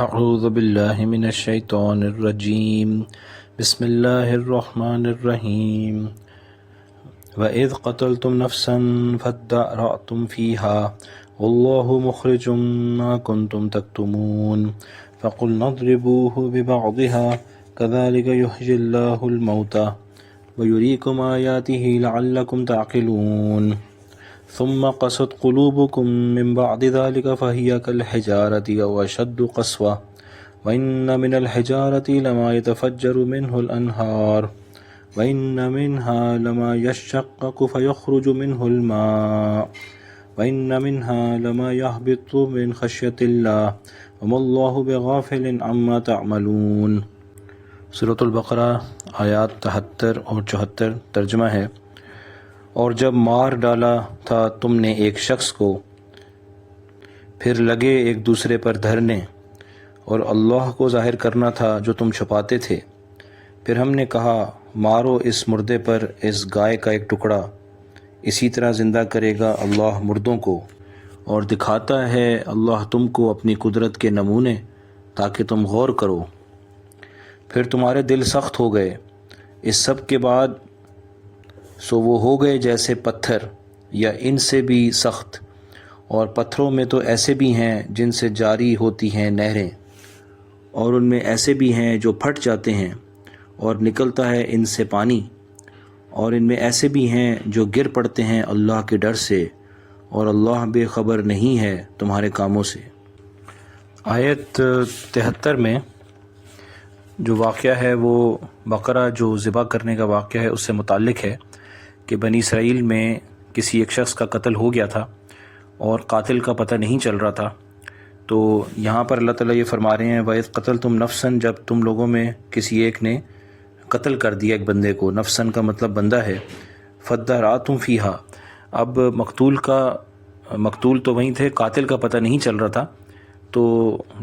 اعوذ باللہ من الشیطان الرجیم بسم اللہ الرحمن الرحیم وَإِذْ قَتَلْتُمْ نَفْسًا فَادَّارَأْتُمْ فِيهَا وَاللَّهُ مُخْرِجٌ مَا كُنْتُمْ تَكْتُمُونَ فَقُلْنَا اضْرِبُوهُ بِبَعْضِهَا كَذَلِكَ يُحْيِي اللَّهُ الْمَوْتَى وَيُرِيكُمْ آيَاتِهِ لَعَلَّكُمْ تَعْقِلُونَ ثم قست قلوبكم من بعد ذلك فهي كالحجارة أو أشد قسوة وإن من الحجارة لما يتفجر منه الأنهار وإن منها لما يشقق فيخرج منه الماء وإن منها لما يهبط من خشية الله وما الله بغافل عما تعملون۔ سورۃ البقرہ آیات 73 اور 74 ترجمہ ہے۔ اور جب مار ڈالا تھا تم نے ایک شخص کو، پھر لگے ایک دوسرے پر دھرنے، اور اللہ کو ظاہر کرنا تھا جو تم چھپاتے تھے۔ پھر ہم نے کہا مارو اس مردے پر اس گائے کا ایک ٹکڑا، اسی طرح زندہ کرے گا اللہ مردوں کو، اور دکھاتا ہے اللہ تم کو اپنی قدرت کے نمونے تاکہ تم غور کرو۔ پھر تمہارے دل سخت ہو گئے اس سب کے بعد، سو وہ ہو گئے جیسے پتھر یا ان سے بھی سخت، اور پتھروں میں تو ایسے بھی ہیں جن سے جاری ہوتی ہیں نہریں، اور ان میں ایسے بھی ہیں جو پھٹ جاتے ہیں اور نکلتا ہے ان سے پانی، اور ان میں ایسے بھی ہیں جو گر پڑتے ہیں اللہ کے ڈر سے، اور اللہ بے خبر نہیں ہے تمہارے کاموں سے۔ آیت 73 میں جو واقعہ ہے وہ بقرہ جو ذبح کرنے کا واقعہ ہے اس سے متعلق ہے کہ بنی اسرائیل میں کسی ایک شخص کا قتل ہو گیا تھا اور قاتل کا پتہ نہیں چل رہا تھا۔ تو یہاں پر اللہ تعالیٰ یہ فرما رہے ہیں وَإِذْ قَتَلْتُمْ نَفْسًا، جب تم لوگوں میں کسی ایک نے قتل کر دیا ایک بندے کو، نفسن کا مطلب بندہ ہے، فَادَّارَأْتُمْ فِيهَا، اب مقتول تو وہیں تھے، قاتل کا پتہ نہیں چل رہا تھا، تو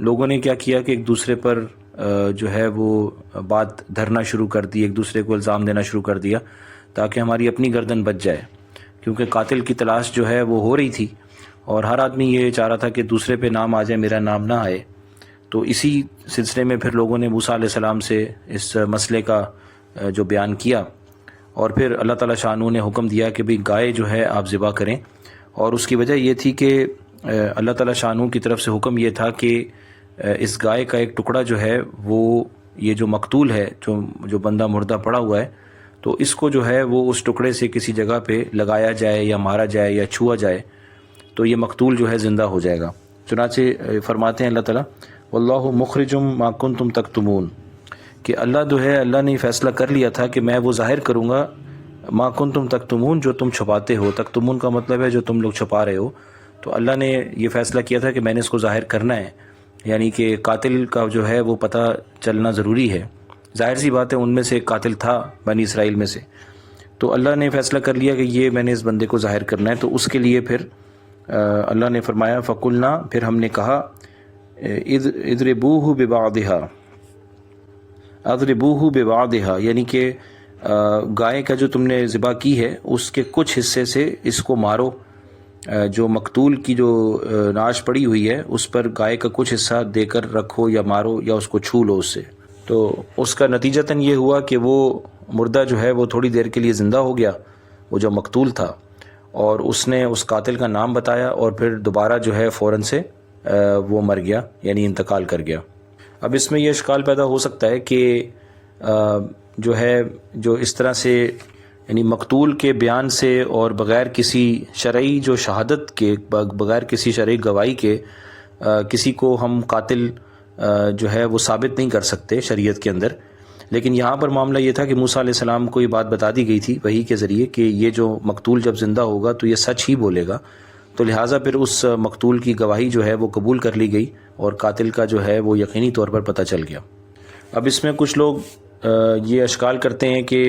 لوگوں نے کیا کیا کہ ایک دوسرے پر جو ہے وہ بات دھرنا شروع کر دی، ایک دوسرے کو الزام دینا شروع کر دیا تاکہ ہماری اپنی گردن بچ جائے، کیونکہ قاتل کی تلاش جو ہے وہ ہو رہی تھی اور ہر آدمی یہ چاہ رہا تھا کہ دوسرے پہ نام آ جائے، میرا نام نہ آئے۔ تو اسی سلسلے میں پھر لوگوں نے موسیٰ علیہ السلام سے اس مسئلے کا جو بیان کیا، اور پھر اللہ تعالیٰ شانہ نے حکم دیا کہ بھئی گائے جو ہے آپ ذبح کریں، اور اس کی وجہ یہ تھی کہ اللہ تعالیٰ شانہ کی طرف سے حکم یہ تھا کہ اس گائے کا ایک ٹکڑا جو ہے وہ یہ جو مقتول ہے، جو بندہ مردہ پڑا ہوا ہے، تو اس کو جو ہے وہ اس ٹکڑے سے کسی جگہ پہ لگایا جائے یا مارا جائے یا چھوا جائے، تو یہ مقتول جو ہے زندہ ہو جائے گا۔ چنانچہ فرماتے ہیں اللہ تعالیٰ واللہ مخرجم ما کنتم تکتمون، کہ اللہ جو ہے اللہ نے فیصلہ کر لیا تھا کہ میں وہ ظاہر کروں گا ما کنتم تکتمون، جو تم چھپاتے ہو۔ تکتمون کا مطلب ہے جو تم لوگ چھپا رہے ہو، تو اللہ نے یہ فیصلہ کیا تھا کہ میں نے اس کو ظاہر کرنا ہے، یعنی کہ قاتل کا جو ہے وہ پتہ چلنا ضروری ہے۔ ظاہر سی بات ہے ان میں سے ایک قاتل تھا بنی اسرائیل میں سے، تو اللہ نے فیصلہ کر لیا کہ یہ میں نے اس بندے کو ظاہر کرنا ہے، تو اس کے لیے پھر اللہ نے فرمایا فَقُلْنَا، پھر ہم نے کہا اضربوہ ببعضہا، اضربوہ ببعضہا، یعنی کہ گائے کا جو تم نے ذبح کی ہے اس کے کچھ حصے سے اس کو مارو، جو مقتول کی جو نعش پڑی ہوئی ہے اس پر گائے کا کچھ حصہ دے کر رکھو یا مارو یا اس کو چھو لو اس سے۔ تو اس کا نتیجتاً یہ ہوا کہ وہ مردہ جو ہے وہ تھوڑی دیر کے لیے زندہ ہو گیا، وہ جو مقتول تھا، اور اس نے اس قاتل کا نام بتایا، اور پھر دوبارہ جو ہے فوراً سے وہ مر گیا، یعنی انتقال کر گیا۔ اب اس میں یہ اشکال پیدا ہو سکتا ہے کہ جو ہے جو اس طرح سے یعنی مقتول کے بیان سے اور بغیر کسی شرعی جو شہادت کے، بغیر کسی شرعی گواہی کے کسی کو ہم قاتل جو ہے وہ ثابت نہیں کر سکتے شریعت کے اندر، لیکن یہاں پر معاملہ یہ تھا کہ موسیٰ علیہ السلام کو یہ بات بتا دی گئی تھی وحی کے ذریعے کہ یہ جو مقتول جب زندہ ہوگا تو یہ سچ ہی بولے گا، تو لہٰذا پھر اس مقتول کی گواہی جو ہے وہ قبول کر لی گئی، اور قاتل کا جو ہے وہ یقینی طور پر پتہ چل گیا۔ اب اس میں کچھ لوگ یہ اشکال کرتے ہیں کہ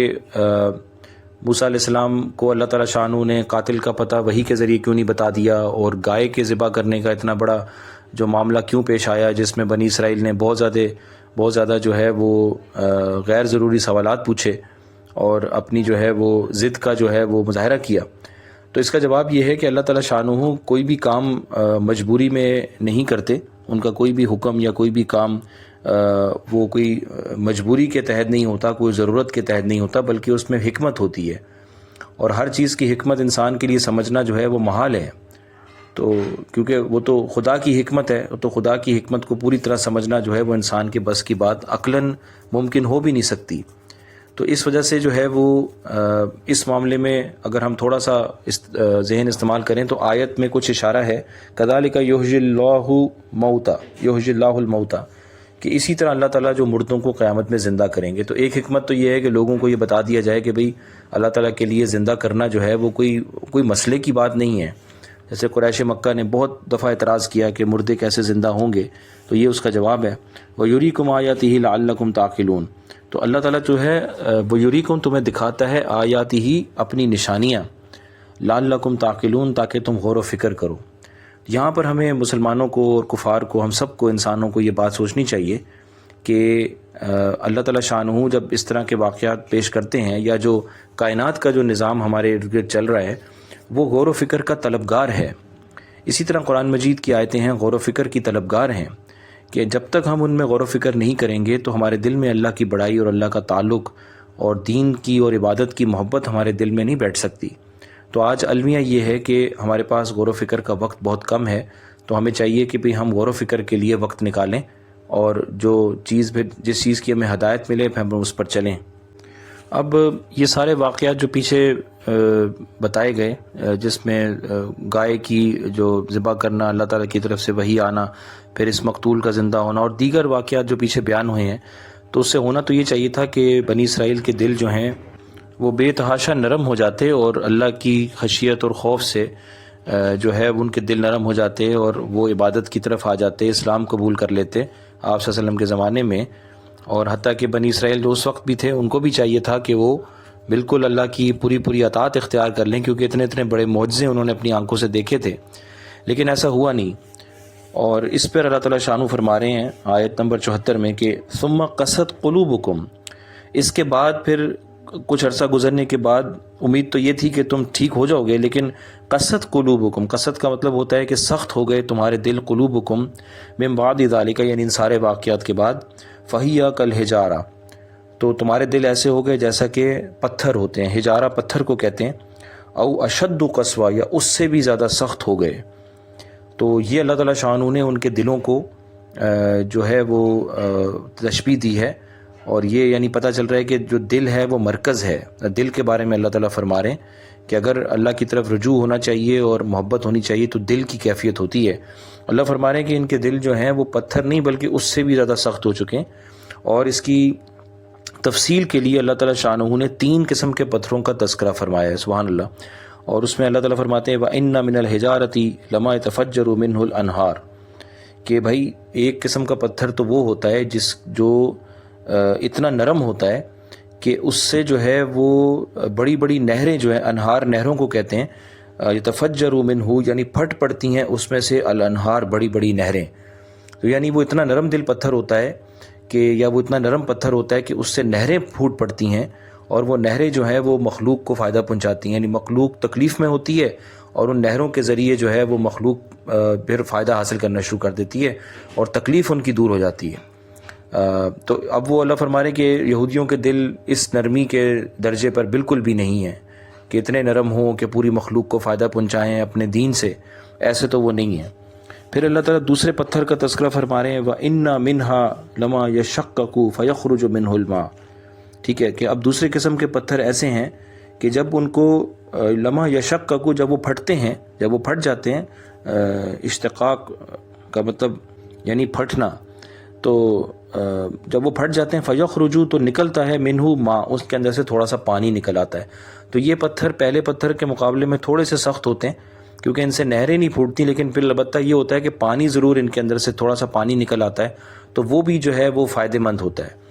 موسیٰ علیہ السلام کو اللہ تعالیٰ شانہ نے قاتل کا پتہ وحی کے ذریعے کیوں نہیں بتا دیا، اور گائے کے ذبح کرنے کا اتنا بڑا جو معاملہ کیوں پیش آیا جس میں بنی اسرائیل نے بہت زیادہ جو ہے وہ غیر ضروری سوالات پوچھے اور اپنی جو ہے وہ ضد کا جو ہے وہ مظاہرہ کیا۔ تو اس کا جواب یہ ہے کہ اللہ تعالیٰ شانہ کوئی بھی کام مجبوری میں نہیں کرتے، ان کا کوئی بھی حکم یا کوئی بھی کام وہ کوئی مجبوری کے تحت نہیں ہوتا، کوئی ضرورت کے تحت نہیں ہوتا، بلکہ اس میں حکمت ہوتی ہے، اور ہر چیز کی حکمت انسان کے لیے سمجھنا جو ہے وہ محال ہے۔ تو کیونکہ وہ تو خدا کی حکمت ہے، تو خدا کی حکمت کو پوری طرح سمجھنا جو ہے وہ انسان کے بس کی بات عقلاً ممکن ہو بھی نہیں سکتی۔ تو اس وجہ سے جو ہے وہ اس معاملے میں اگر ہم تھوڑا سا ذہن استعمال کریں تو آیت میں کچھ اشارہ ہے، کذالک یحیی اللہ موتا، یحیی اللہ الموتا، کہ اسی طرح اللہ تعالیٰ جو مردوں کو قیامت میں زندہ کریں گے۔ تو ایک حکمت تو یہ ہے کہ لوگوں کو یہ بتا دیا جائے کہ بھئی اللہ تعالیٰ کے لیے زندہ کرنا جو ہے وہ کوئی مسئلے کی بات نہیں ہے۔ جیسے قریش مکہ نے بہت دفعہ اعتراض کیا کہ مردے کیسے زندہ ہوں گے، تو یہ اس کا جواب ہے، وَيُرِيكُمْ آيَاتِهِ لَعَلَّكُمْ تَعْقِلُونَ۔ تو اللہ تعالیٰ جو ہے وَيُرِيكُمْ تمہیں دکھاتا ہے آیاتِهِ اپنی نشانیاں، لَعَلَّكُمْ تَعْقِلُونَ تاکہ تم غور و فکر کرو۔ یہاں پر ہمیں مسلمانوں کو اور کفار کو، ہم سب کو، انسانوں کو یہ بات سوچنی چاہیے کہ اللہ تعالیٰ شانہ جب اس طرح کے واقعات پیش کرتے ہیں، یا جو کائنات کا جو نظام ہمارے ارد گرد چل رہا ہے وہ غور و فکر کا طلبگار ہے۔ اسی طرح قرآن مجید کی آیتیں ہیں غور و فکر کی طلبگار ہیں، کہ جب تک ہم ان میں غور و فکر نہیں کریں گے تو ہمارے دل میں اللہ کی بڑائی اور اللہ کا تعلق اور دین کی اور عبادت کی محبت ہمارے دل میں نہیں بیٹھ سکتی۔ تو آج المیہ یہ ہے کہ ہمارے پاس غور و فکر کا وقت بہت کم ہے، تو ہمیں چاہیے کہ بھی ہم غور و فکر کے لیے وقت نکالیں، اور جس چیز کی ہمیں ہدایت ملے پھر ہم اس پر چلیں۔ اب یہ سارے واقعات جو پیچھے بتائے گئے، جس میں گائے کی جو ذبح کرنا، اللہ تعالیٰ کی طرف سے وحی آنا، پھر اس مقتول کا زندہ ہونا، اور دیگر واقعات جو پیچھے بیان ہوئے ہیں، تو اس سے ہونا تو یہ چاہیے تھا کہ بنی اسرائیل کے دل جو ہیں وہ بے تحاشا نرم ہو جاتے، اور اللہ کی خشیت اور خوف سے جو ہے ان کے دل نرم ہو جاتے، اور وہ عبادت کی طرف آ جاتے، اسلام قبول کر لیتے آپ صلی اللہ علیہ وسلم کے زمانے میں۔ اور حتیٰ کہ بنی اسرائیل جو اس وقت بھی تھے ان کو بھی چاہیے تھا کہ وہ بالکل اللہ کی پوری اطاعت اختیار کر لیں، کیونکہ اتنے بڑے معجزے انہوں نے اپنی آنکھوں سے دیکھے تھے، لیکن ایسا ہوا نہیں۔ اور اس پر اللہ تعالیٰ شانو فرما رہے ہیں آیت نمبر 74 میں کہ ثم قست قلوبکم، اس کے بعد پھر کچھ عرصہ گزرنے کے بعد امید تو یہ تھی کہ تم ٹھیک ہو جاؤ گے، لیکن قست قلوبکم، قست کا مطلب ہوتا ہے کہ سخت ہو گئے تمہارے دل، قلوبکم من بعد ذالک، یعنی ان سارے واقعات کے بعد، فہی کالحجارہ، تو تمہارے دل ایسے ہو گئے جیسا کہ پتھر ہوتے ہیں، حجارہ پتھر کو کہتے ہیں، او اشد قسوہ، یا اس سے بھی زیادہ سخت ہو گئے۔ تو یہ اللہ تعالیٰ شانہ نے ان کے دلوں کو جو ہے وہ تشبیہ دی ہے، اور یہ یعنی پتہ چل رہا ہے کہ جو دل ہے وہ مرکز ہے۔ دل کے بارے میں اللہ تعالیٰ فرما رہے ہیں کہ اگر اللہ کی طرف رجوع ہونا چاہیے اور محبت ہونی چاہیے تو دل کی کیفیت ہوتی ہے۔ اللہ فرما رہے ہیں کہ ان کے دل جو ہیں وہ پتھر نہیں بلکہ اس سے بھی زیادہ سخت ہو چکے ہیں، اور اس کی تفصیل کے لیے اللہ تعالیٰ شانہ نے 3 قسم کے پتھروں کا تذکرہ فرمایا ہے، سبحان اللہ۔ اور اس میں اللہ تعالیٰ فرماتے ہیں وَإِنَّ مِنَ الْحِجَارَةِ لَمَا يَتَفَجَّرُ مِنْهُ الْأَنْهَارُ، کہ بھائی ایک قسم کا پتھر تو وہ ہوتا ہے جو اتنا نرم ہوتا ہے کہ اس سے جو ہے وہ بڑی نہریں جو ہیں، انہار نہروں کو کہتے ہیں، یتفجر منہ یعنی پھٹ پڑتی ہیں اس میں سے، الانہار بڑی نہریں۔ تو یعنی وہ اتنا نرم دل پتھر ہوتا ہے کہ، یا وہ اتنا نرم پتھر ہوتا ہے کہ اس سے نہریں پھوٹ پڑتی ہیں، اور وہ نہریں جو ہیں وہ مخلوق کو فائدہ پہنچاتی ہیں، یعنی مخلوق تکلیف میں ہوتی ہے اور ان نہروں کے ذریعے جو ہے وہ مخلوق پھر فائدہ حاصل کرنا شروع کر دیتی ہے اور تکلیف ان کی دور ہو جاتی ہے۔ تو اب وہ اللہ فرما رہے کہ یہودیوں کے دل اس نرمی کے درجے پر بالکل بھی نہیں ہیں کہ اتنے نرم ہوں کہ پوری مخلوق کو فائدہ پہنچائیں اپنے دین سے، ایسے تو وہ نہیں ہیں۔ پھر اللہ تعالیٰ دوسرے پتھر کا تذکرہ فرما رہے ہیں وَإِنَّ مِنْهَا لَمَا يَشَقَّقُ فَيَخْرُجُ مِنْهُ الْمَاءُ، ٹھیک ہے، کہ اب دوسرے قسم کے پتھر ایسے ہیں کہ جب ان کو لما یشقق، جب وہ پھٹتے ہیں، جب وہ پھٹ جاتے ہیں، اشتقاق کا مطلب یعنی پھٹنا، تو جب وہ پھٹ جاتے ہیں فیخرجو، تو نکلتا ہے منہ ماء، اس کے اندر سے تھوڑا سا پانی نکل آتا ہے۔ تو یہ پتھر پہلے پتھر کے مقابلے میں تھوڑے سے سخت ہوتے ہیں کیونکہ ان سے نہریں نہیں پھوٹتی، لیکن پھر البتہ یہ ہوتا ہے کہ پانی ضرور ان کے اندر سے تھوڑا سا پانی نکل آتا ہے، تو وہ بھی جو ہے وہ فائدہ مند ہوتا ہے۔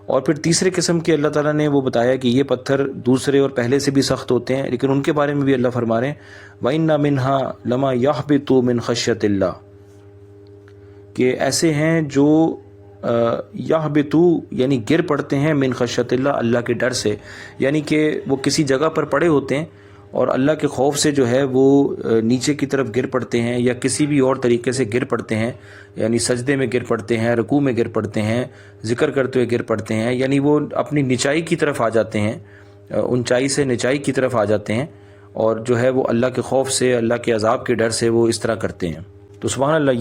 اور پھر تیسرے قسم کے اللہ تعالیٰ نے وہ بتایا کہ یہ پتھر دوسرے اور پہلے سے بھی سخت ہوتے ہیں، لیکن ان کے بارے میں بھی اللہ فرما رہے ہیں وَإِنَّ مِنْهَا لَمَا يَحْبِطُ مِنْ خَشْيَةِ اللَّهِ، کہ ایسے ہیں جو یحبطو یعنی گر پڑتے ہیں من خشیت اللہ، اللہ کے ڈر سے، یعنی کہ وہ کسی جگہ پر پڑے ہوتے ہیں اور اللہ کے خوف سے جو ہے وہ نیچے کی طرف گر پڑتے ہیں یا کسی بھی اور طریقے سے گر پڑتے ہیں، یعنی سجدے میں گر پڑتے ہیں، رکوع میں گر پڑتے ہیں، ذکر کرتے ہوئے گر پڑتے ہیں، یعنی وہ اپنی نچائی کی طرف آ جاتے ہیں، اونچائی سے نچائی کی طرف آ جاتے ہیں، اور جو ہے وہ اللہ کے خوف سے، اللہ کے عذاب کے ڈر سے وہ اس طرح کرتے ہیں۔ تو سبحان اللہ،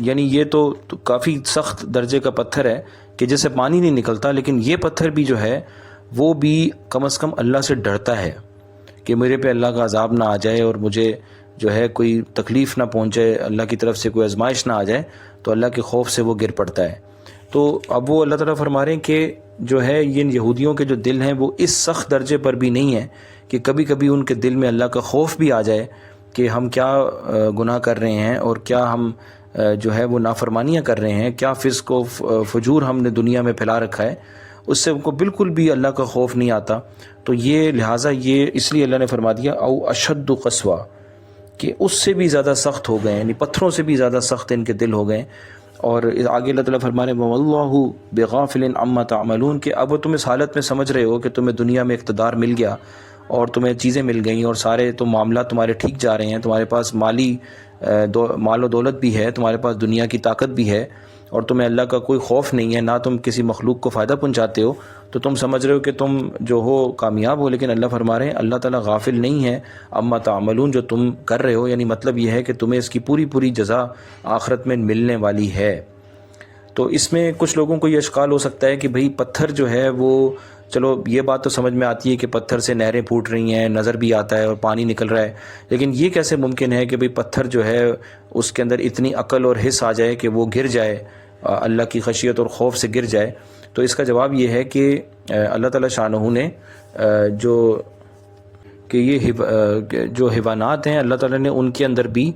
یعنی یہ تو کافی سخت درجے کا پتھر ہے کہ جس سے پانی نہیں نکلتا، لیکن یہ پتھر بھی جو ہے وہ بھی کم از کم اللہ سے ڈرتا ہے کہ میرے پہ اللہ کا عذاب نہ آ جائے اور مجھے جو ہے کوئی تکلیف نہ پہنچے، اللہ کی طرف سے کوئی آزمائش نہ آ جائے، تو اللہ کے خوف سے وہ گر پڑتا ہے۔ تو اب وہ اللہ تعالیٰ فرما رہے ہیں کہ جو ہے ان یہودیوں کے جو دل ہیں وہ اس سخت درجے پر بھی نہیں ہیں کہ کبھی کبھی ان کے دل میں اللہ کا خوف بھی آ جائے کہ ہم کیا گناہ کر رہے ہیں اور کیا ہم جو ہے وہ نافرمانیاں کر رہے ہیں، کیا فسق و فجور ہم نے دنیا میں پھیلا رکھا ہے، اس سے ان کو بالکل بھی اللہ کا خوف نہیں آتا۔ تو یہ لہٰذا یہ اس لیے اللہ نے فرما دیا او اشد قسوہ، کہ اس سے بھی زیادہ سخت ہو گئے، یعنی پتھروں سے بھی زیادہ سخت ان کے دل ہو گئے۔ اور آگے اللہ تعالیٰ فرمانے واللہ بغافل عما تعملون، کہ اب تم اس حالت میں سمجھ رہے ہو کہ تمہیں دنیا میں اقتدار مل گیا اور تمہیں چیزیں مل گئیں اور سارے تو معاملات تمہارے ٹھیک جا رہے ہیں، تمہارے پاس مال و دولت بھی ہے، تمہارے پاس دنیا کی طاقت بھی ہے، اور تمہیں اللہ کا کوئی خوف نہیں ہے، نہ تم کسی مخلوق کو فائدہ پہنچاتے ہو، تو تم سمجھ رہے ہو کہ تم جو ہو کامیاب ہو۔ لیکن اللہ فرما رہے ہیں اللہ تعالیٰ غافل نہیں ہے اما تعملون، جو تم کر رہے ہو، یعنی مطلب یہ ہے کہ تمہیں اس کی پوری جزا آخرت میں ملنے والی ہے۔ تو اس میں کچھ لوگوں کو یہ اشکال ہو سکتا ہے کہ بھئی پتھر جو ہے وہ، چلو یہ بات تو سمجھ میں آتی ہے کہ پتھر سے نہریں پھوٹ رہی ہیں، نظر بھی آتا ہے اور پانی نکل رہا ہے، لیکن یہ کیسے ممکن ہے کہ بھئی پتھر جو ہے اس کے اندر اتنی عقل اور حس آ جائے کہ وہ گر جائے، اللہ کی خشیت اور خوف سے گر جائے؟ تو اس کا جواب یہ ہے کہ اللہ تعالیٰ شانہ نے جو حیوانات ہیں، اللہ تعالیٰ نے ان کے اندر بھی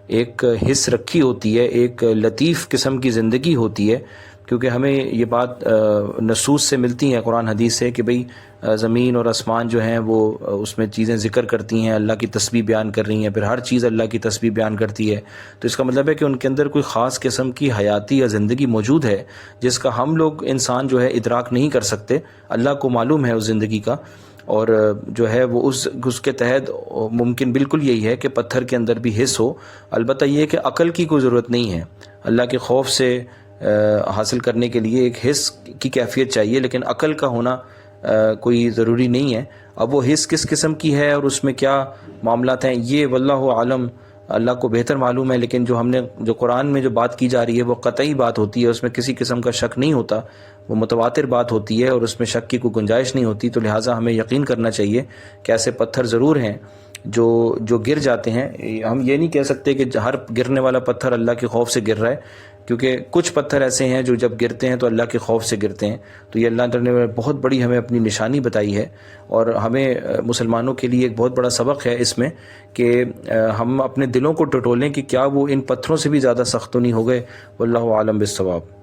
ایک حس رکھی ہوتی ہے، ایک لطیف قسم کی زندگی ہوتی ہے، کیونکہ ہمیں یہ بات نصوص سے ملتی ہیں، قرآن حدیث سے، کہ بھئی زمین اور آسمان جو ہیں وہ اس میں چیزیں ذکر کرتی ہیں، اللہ کی تسبیح بیان کر رہی ہیں، پھر ہر چیز اللہ کی تسبیح بیان کرتی ہے۔ تو اس کا مطلب ہے کہ ان کے اندر کوئی خاص قسم کی حیاتی یا زندگی موجود ہے جس کا ہم لوگ انسان جو ہے ادراک نہیں کر سکتے، اللہ کو معلوم ہے اس زندگی کا، اور جو ہے وہ اس کے تحت ممکن بالکل یہی ہے کہ پتھر کے اندر بھی حس ہو۔ البتہ یہ کہ عقل کی کوئی ضرورت نہیں ہے، اللہ کے خوف سے حاصل کرنے کے لیے ایک حس کی کیفیت چاہیے، لیکن عقل کا ہونا کوئی ضروری نہیں ہے۔ اب وہ حس کس قسم کی ہے اور اس میں کیا معاملات ہیں، یہ واللہ عالم، اللہ کو بہتر معلوم ہے، لیکن جو قرآن میں جو بات کی جا رہی ہے وہ قطعی بات ہوتی ہے، اس میں کسی قسم کا شک نہیں ہوتا، وہ متواتر بات ہوتی ہے اور اس میں شک کی کوئی گنجائش نہیں ہوتی۔ تو لہٰذا ہمیں یقین کرنا چاہیے کہ ایسے پتھر ضرور ہیں جو گر جاتے ہیں۔ ہم یہ نہیں کہہ سکتے کہ ہر گرنے والا پتھر اللہ کے خوف سے گر رہا ہے، کیونکہ کچھ پتھر ایسے ہیں جو جب گرتے ہیں تو اللہ کے خوف سے گرتے ہیں۔ تو یہ اللہ تعالیٰ نے بہت بڑی ہمیں اپنی نشانی بتائی ہے، اور ہمیں مسلمانوں کے لیے ایک بہت بڑا سبق ہے اس میں کہ ہم اپنے دلوں کو ٹٹولیں کہ کیا وہ ان پتھروں سے بھی زیادہ سخت تو نہیں ہو گئے۔ واللہ عالم بالصواب۔